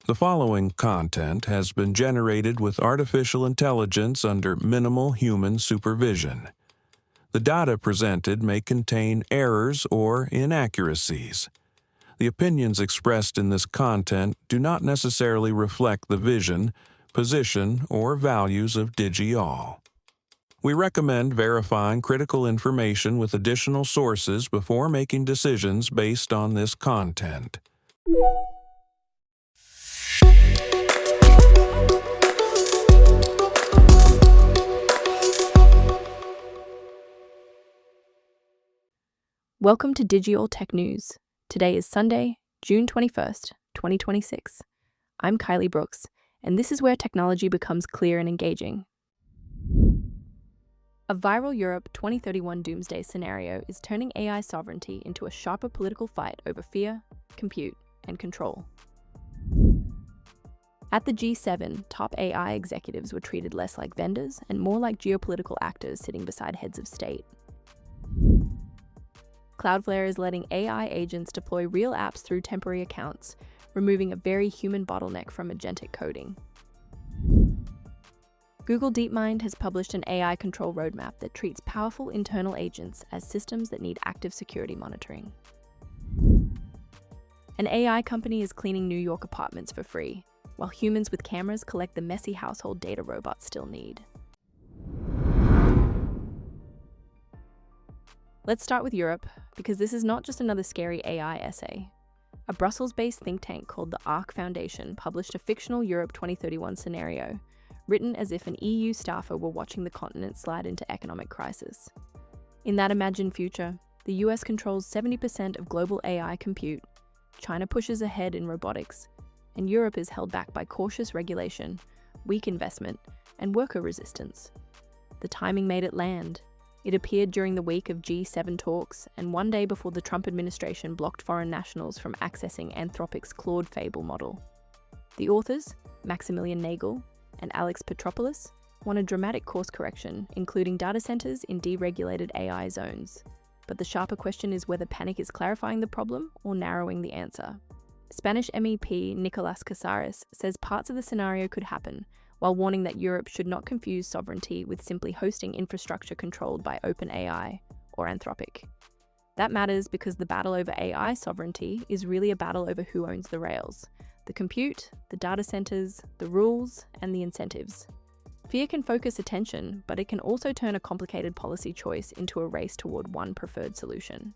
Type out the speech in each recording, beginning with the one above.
The following content has been generated with artificial intelligence under minimal human supervision. The data presented may contain errors or inaccuracies. The opinions expressed in this content do not necessarily reflect the vision, position, or values of DigiAll. We recommend verifying critical information with additional sources before making decisions based on this content. Welcome to DigiAll Tech News. Today is Sunday, June 21st, 2026. I'm Kylie Brooks, and this is where technology becomes clear and engaging. A viral Europe 2031 doomsday scenario is turning AI sovereignty into a sharper political fight over fear, compute, and control. At the G7, top AI executives were treated less like vendors and more like geopolitical actors sitting beside heads of state. Cloudflare is letting AI agents deploy real apps through temporary accounts, removing a very human bottleneck from agentic coding. Google DeepMind has published an AI control roadmap that treats powerful internal agents as systems that need active security monitoring. An AI company is cleaning New York apartments for free, while humans with cameras collect the messy household data robots still need. Let's start with Europe, because this is not just another scary AI essay. A Brussels-based think tank called the ARC Foundation published a fictional Europe 2031 scenario, written as if an EU staffer were watching the continent slide into economic crisis. In that imagined future, the US controls 70% of global AI compute, China pushes ahead in robotics, and Europe is held back by cautious regulation, weak investment, and worker resistance. The timing made it land. It appeared during the week of G7 talks and one day before the Trump administration blocked foreign nationals from accessing Anthropic's Claude Fable model. The authors, Maximilian Nagel and Alex Petropoulos, want a dramatic course correction, including data centers in deregulated AI zones. But the sharper question is whether panic is clarifying the problem or narrowing the answer. Spanish MEP Nicolás Casares says parts of the scenario could happen, while warning that Europe should not confuse sovereignty with simply hosting infrastructure controlled by OpenAI or Anthropic. That matters because the battle over AI sovereignty is really a battle over who owns the rails: the compute, the data centers, the rules, and the incentives. Fear can focus attention, but it can also turn a complicated policy choice into a race toward one preferred solution.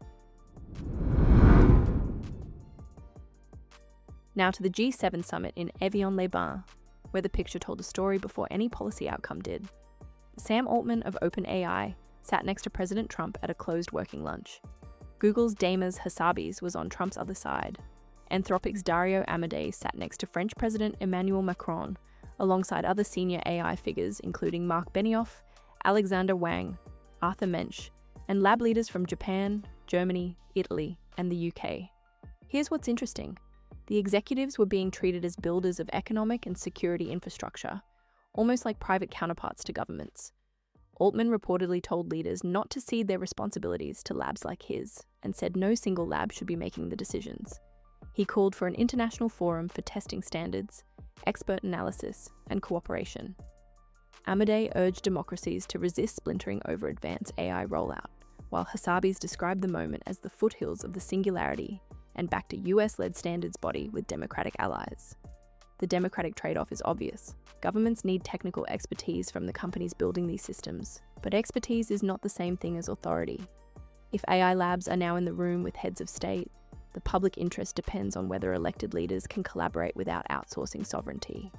Now to the G7 summit in Evian-les-Bains, where the picture told a story before any policy outcome did. Sam Altman of OpenAI sat next to President Trump at a closed working lunch. Google's Damaz Hassabis was on Trump's other side. Anthropic's Dario Amodei sat next to French President Emmanuel Macron, alongside other senior AI figures including Marc Benioff, Alexander Wang, Arthur Mensch, and lab leaders from Japan, Germany, Italy, and the UK. Here's what's interesting. The executives were being treated as builders of economic and security infrastructure, almost like private counterparts to governments. Altman reportedly told leaders not to cede their responsibilities to labs like his, and said no single lab should be making the decisions. He called for an international forum for testing standards, expert analysis, and cooperation. Amodei urged democracies to resist splintering over advanced AI rollout, while Hassabis described the moment as the foothills of the singularity and backed a US-led standards body with democratic allies. The democratic trade-off is obvious. Governments need technical expertise from the companies building these systems, but expertise is not the same thing as authority. If AI labs are now in the room with heads of state, the public interest depends on whether elected leaders can collaborate without outsourcing sovereignty.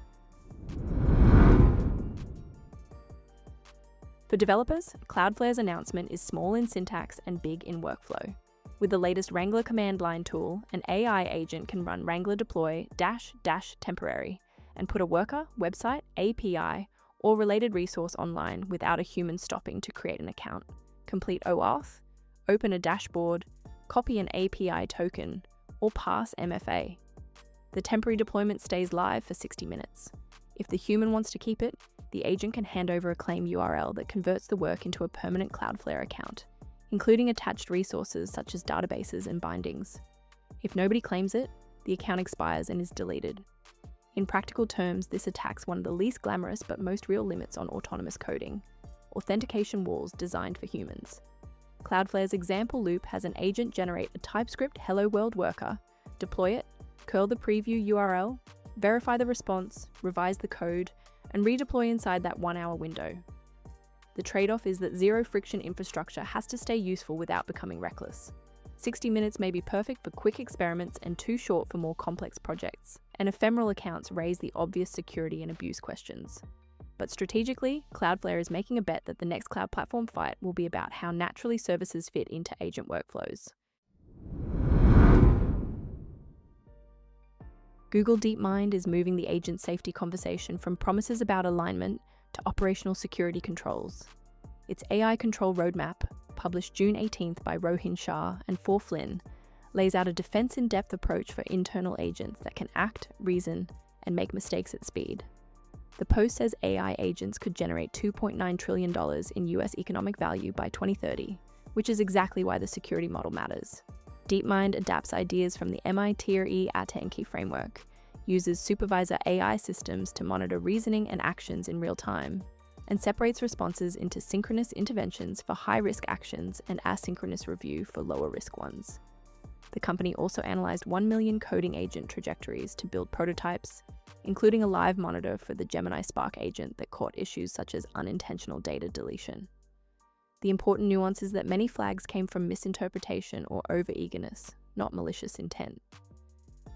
For developers, Cloudflare's announcement is small in syntax and big in workflow. With the latest Wrangler command line tool, an AI agent can run Wrangler deploy -- temporary and put a worker, website, API, or related resource online without a human stopping to create an account, complete OAuth, open a dashboard, copy an API token, or pass MFA. The temporary deployment stays live for 60 minutes. If the human wants to keep it, the agent can hand over a claim URL that converts the work into a permanent Cloudflare account, including attached resources such as databases and bindings. If nobody claims it, the account expires and is deleted. In practical terms, this attacks one of the least glamorous but most real limits on autonomous coding: authentication walls designed for humans. Cloudflare's example loop has an agent generate a TypeScript Hello World worker, deploy it, curl the preview URL, verify the response, revise the code, and redeploy inside that 1-hour window. The trade-off is that zero-friction infrastructure has to stay useful without becoming reckless. 60 minutes may be perfect for quick experiments and too short for more complex projects, and ephemeral accounts raise the obvious security and abuse questions. But strategically, Cloudflare is making a bet that the next cloud platform fight will be about how naturally services fit into agent workflows. Google DeepMind is moving the agent safety conversation from promises about alignment to operational security controls. Its AI control roadmap, published June 18th by Rohin Shah and For Flynn, lays out a defense-in-depth approach for internal agents that can act, reason, and make mistakes at speed. The post says AI agents could generate $2.9 trillion in US economic value by 2030, which is exactly why the security model matters. DeepMind adapts ideas from the MITRE Atenki framework, uses supervisor AI systems to monitor reasoning and actions in real time, and separates responses into synchronous interventions for high-risk actions and asynchronous review for lower-risk ones. The company also analyzed 1 million coding agent trajectories to build prototypes, including a live monitor for the Gemini Spark agent that caught issues such as unintentional data deletion. The important nuance is that many flags came from misinterpretation or over-eagerness, not malicious intent.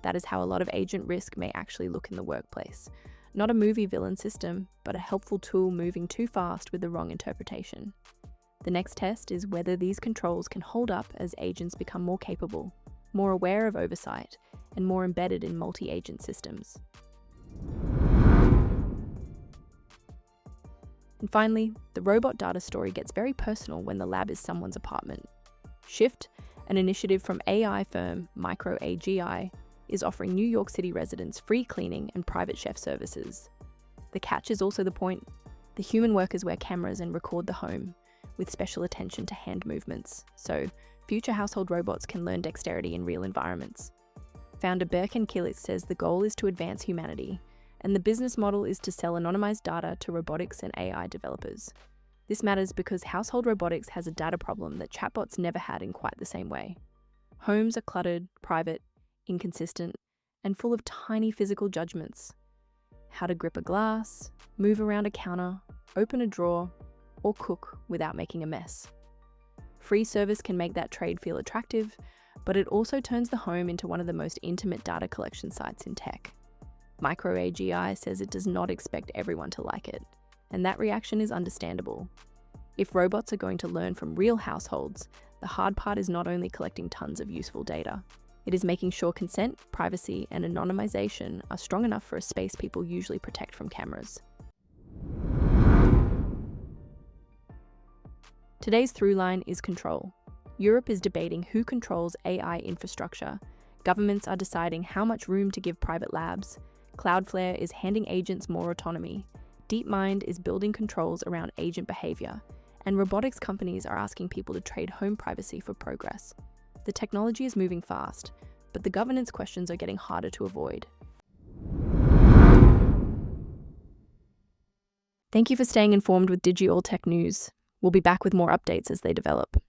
That is how a lot of agent risk may actually look in the workplace. Not a movie villain system, but a helpful tool moving too fast with the wrong interpretation. The next test is whether these controls can hold up as agents become more capable, more aware of oversight, and more embedded in multi-agent systems. And finally, the robot data story gets very personal when the lab is someone's apartment. Shift, an initiative from AI firm MicroAGI, is offering New York City residents free cleaning and private chef services. The catch is also the point: the human workers wear cameras and record the home, with special attention to hand movements, so future household robots can learn dexterity in real environments. Founder Berkan Kilic says the goal is to advance humanity, and the business model is to sell anonymized data to robotics and AI developers. This matters because household robotics has a data problem that chatbots never had in quite the same way. Homes are cluttered, private, inconsistent, and full of tiny physical judgments. How to grip a glass, move around a counter, open a drawer, or cook without making a mess. Free service can make that trade feel attractive, but it also turns the home into one of the most intimate data collection sites in tech. MicroAGI says it does not expect everyone to like it, and that reaction is understandable. If robots are going to learn from real households, the hard part is not only collecting tons of useful data. It is making sure consent, privacy, and anonymization are strong enough for a space people usually protect from cameras. Today's throughline is control. Europe is debating who controls AI infrastructure. Governments are deciding how much room to give private labs. Cloudflare is handing agents more autonomy. DeepMind is building controls around agent behavior. And robotics companies are asking people to trade home privacy for progress. The technology is moving fast, but the governance questions are getting harder to avoid. Thank you for staying informed with Digi All Tech News. We'll be back with more updates as they develop.